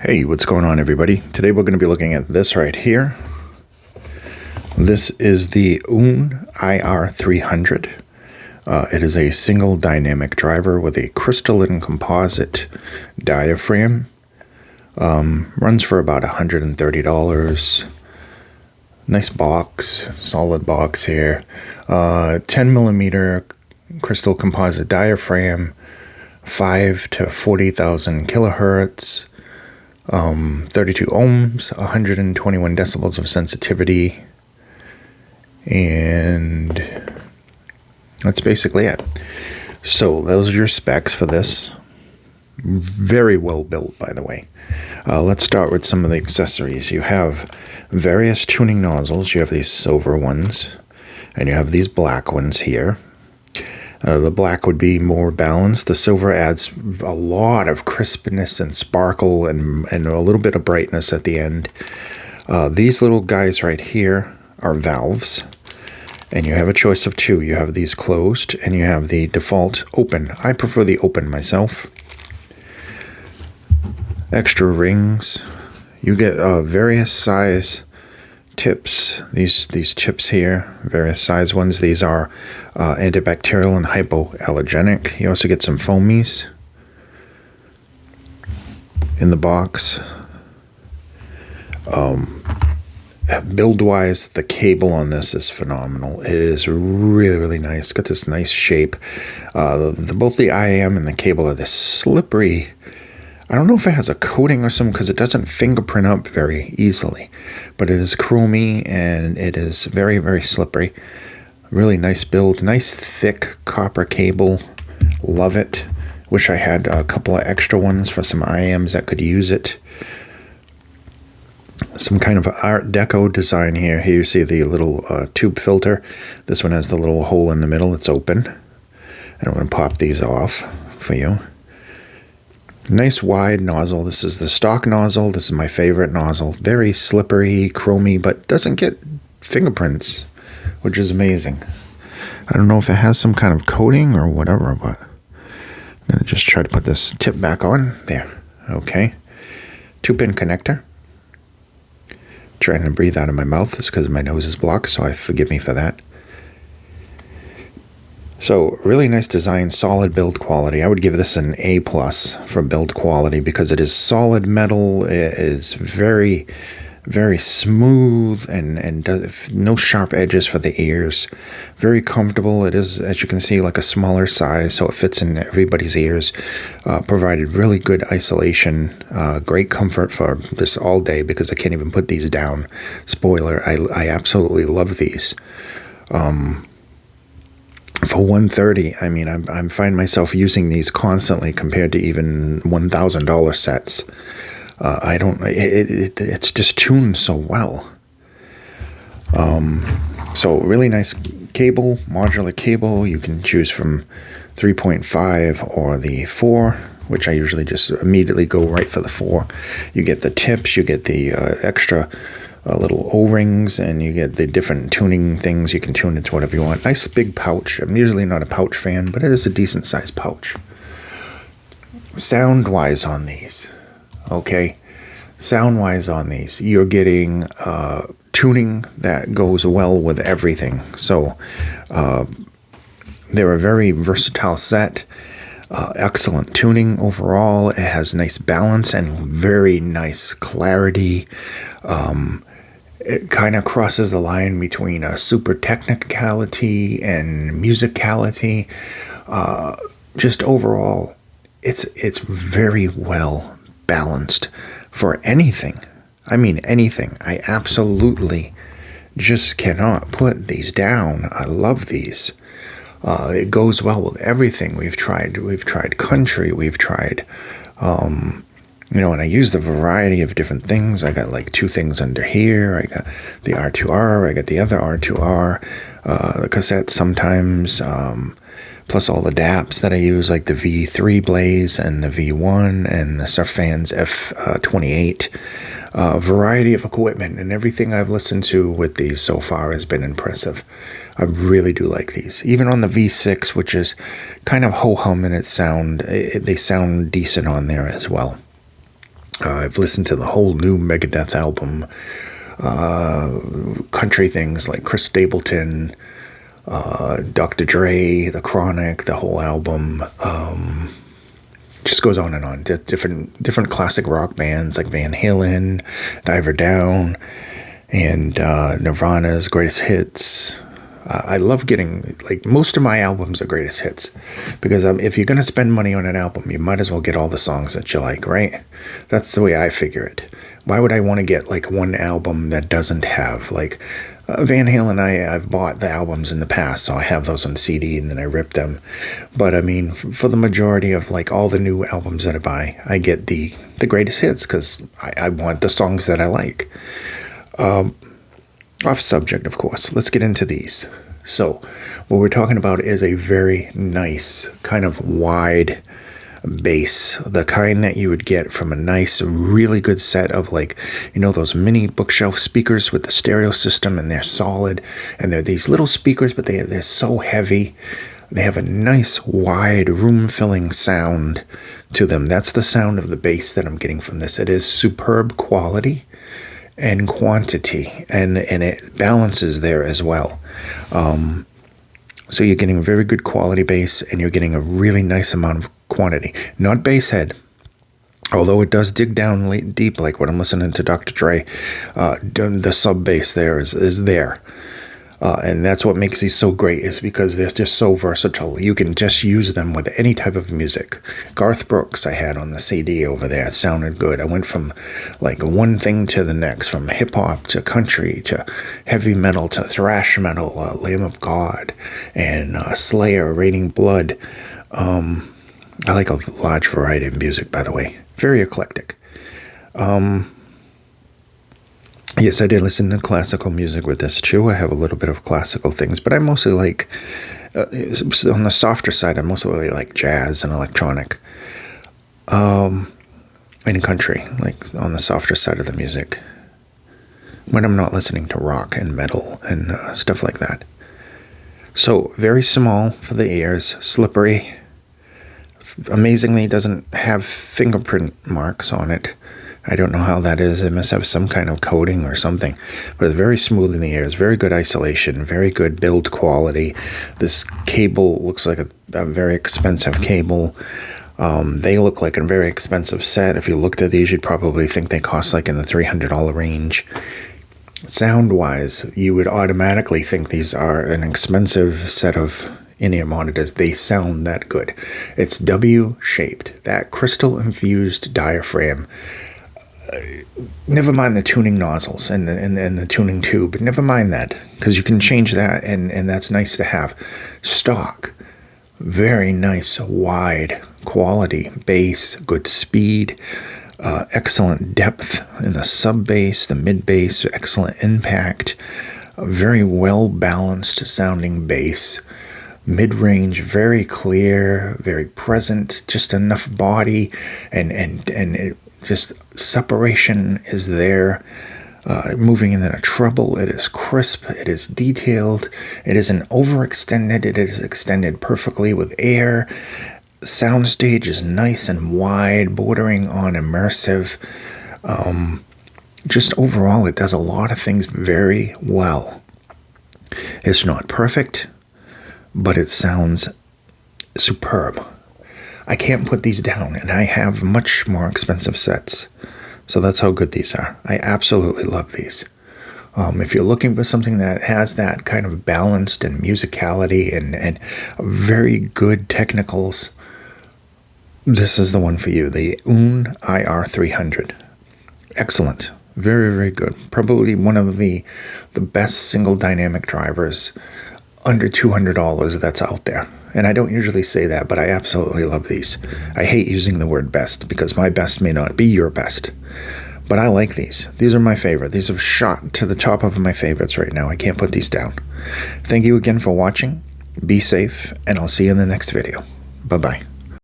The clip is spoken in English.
Hey, what's going on, everybody? Today we're going to be looking at this right here. This is the Aune IR300. It is a single dynamic driver with a crystalline composite diaphragm. Runs for about $130. Nice box, solid box here. 10 millimeter crystal composite diaphragm, 5 to 40,000 kilohertz. 32 ohms, 121 decibels of sensitivity, and that's basically it. So those are your specs for this. Very well built, by the way. Let's start with some of the accessories. You have various tuning nozzles. You have these silver ones, and you have these black ones here. The black would be more balanced. The silver adds a lot of crispness and sparkle and a little bit of brightness at the end. These little guys right here are valves, and you have a choice of two. You have these closed, and you have the default open. I prefer the open myself. Extra rings. You get various size tips. These tips here, various size ones. These are antibacterial and hypoallergenic. You also get some foamies in the box. Build-wise, the cable on this is phenomenal. It is really nice. It's got this nice shape. Both the IM and the cable are this slippery. I don't know if it has a coating or something because it doesn't fingerprint up very easily, but it is chromy and it is very slippery. Really nice build, nice thick copper cable. Love it. Wish I had a couple of extra ones for some IMs that could use it. Some kind of Art Deco design here. Here you see the little tube filter. This one has the little hole in the middle. It's open. And I'm going to pop these off for you. Nice wide nozzle. This is the stock nozzle. This is my favorite nozzle. Very slippery, chromy, but doesn't get fingerprints, which is amazing. I don't know if it has some kind of coating or whatever, but I'm going to just try to put this tip back on. There. Okay. 2-pin connector. Trying to breathe out of my mouth. It's because my nose is blocked, so forgive me for that. So really nice design, solid build quality. I would give this an A+ for build quality because it is solid metal. It is very smooth and no sharp edges for the ears. Very comfortable. It is, as you can see, like a smaller size, so it fits in everybody's ears. Provided really good isolation. Great comfort for this all day because I can't even put these down. Spoiler, I absolutely love these. For $130, I mean, I'm find myself using these constantly compared to even $1,000 sets. It's just tuned so well. So really nice cable, modular cable. You can choose from 3.5 or the 4, which I usually just immediately go right for the 4. You get the tips, you get the extra little O-rings, and you get the different tuning things. You can tune it to whatever you want. Nice big pouch. I'm usually not a pouch fan, but it is a decent sized pouch. Sound-wise on these, okay? Sound-wise on these, you're getting tuning that goes well with everything. So they're a very versatile set. Excellent tuning overall. It has nice balance and very nice clarity. It kind of crosses the line between a super technicality and musicality. Just overall, it's very well balanced for anything. I mean anything. I absolutely just cannot put these down. I love these. It goes well with everything. We've tried country. We've tried. And I used a variety of different things. I got like 2 things under here. I got the R2R. I got the other R2R. The cassette sometimes, plus all the DAPs that I use, like the V3 Blaze and the V1 and the Surfans F28. Variety of equipment, and everything I've listened to with these so far has been impressive. I really do like these. Even on the V6, which is kind of ho-hum in its sound, they sound decent on there as well. I've listened to the whole new Megadeth album, country things like Chris Stapleton, Dr. Dre, The Chronic, the whole album. Just goes on and on. Different classic rock bands like Van Halen, Diver Down, and Nirvana's greatest hits. I love getting, like, most of my albums are greatest hits, because if you're going to spend money on an album, you might as well get all the songs that you like, right? That's the way I figure it. Why would I want to get, like, one album that doesn't have, like, Van Halen? I've bought the albums in the past, so I have those on CD, and then I rip them. But, I mean, for the majority of, like, all the new albums that I buy, I get the greatest hits, because I want the songs that I like. Off subject, of course. Let's get into these. So, what we're talking about is a very nice, kind of wide bass, the kind that you would get from a nice, really good set of, like, you know, those mini bookshelf speakers with the stereo system, and they're solid, and they're these little speakers, but they're so heavy. They have a nice, wide, room-filling sound to them. That's the sound of the bass that I'm getting from this. It is superb quality and quantity, and it balances there as well. So you're getting a very good quality bass, and you're getting a really nice amount of quantity. Not bass head, although it does dig down deep, like when I'm listening to Dr. Dre. The sub bass there is there. And that's what makes these so great, is because they're just so versatile. You can just use them with any type of music. Garth Brooks I had on the CD over there. It sounded good. I went from, like, one thing to the next, from hip-hop to country to heavy metal to thrash metal, Lamb of God, and Slayer, Raining Blood. I like a large variety of music, by the way. Very eclectic. Yes, I did listen to classical music with this too. I have a little bit of classical things, but I mostly like, on the softer side, I mostly like jazz and electronic. And country, like on the softer side of the music, when I'm not listening to rock and metal and stuff like that. So, very small for the ears, slippery. Amazingly, doesn't have fingerprint marks on it. I don't know how that is. It must have some kind of coating or something. But it's very smooth in the ears. Very good isolation. Very good build quality. This cable looks like a very expensive cable. They look like a very expensive set. If you looked at these, you'd probably think they cost like in the $300 range. Sound-wise, you would automatically think these are an expensive set of in-ear monitors. They sound that good. It's W-shaped. That crystal-infused diaphragm. Never mind the tuning nozzles and the tuning tube. Never mind that, because you can change that, and that's nice to have. Stock. Very nice, wide quality bass, good speed, excellent depth in the sub bass, the mid bass, excellent impact, a very well balanced sounding bass, mid range, very clear, very present, just enough body, and it just separation is there. Moving in a treble, it is crisp, it is detailed, it isn't overextended, it is extended perfectly with air. Soundstage is nice and wide, bordering on immersive. Just overall, it does a lot of things very well. It's not perfect, but it sounds superb. I can't put these down, and I have much more expensive sets. So that's how good these are. I absolutely love these. If you're looking for something that has that kind of balanced and musicality and very good technicals, this is the one for you. The Aune IR300. Excellent. Very, very good. Probably one of the best single dynamic drivers under $200 that's out there. And I don't usually say that, but I absolutely love these. I hate using the word best, because my best may not be your best. But I like these. These are my favorite. These have shot to the top of my favorites right now. I can't put these down. Thank you again for watching. Be safe, and I'll see you in the next video. Bye-bye.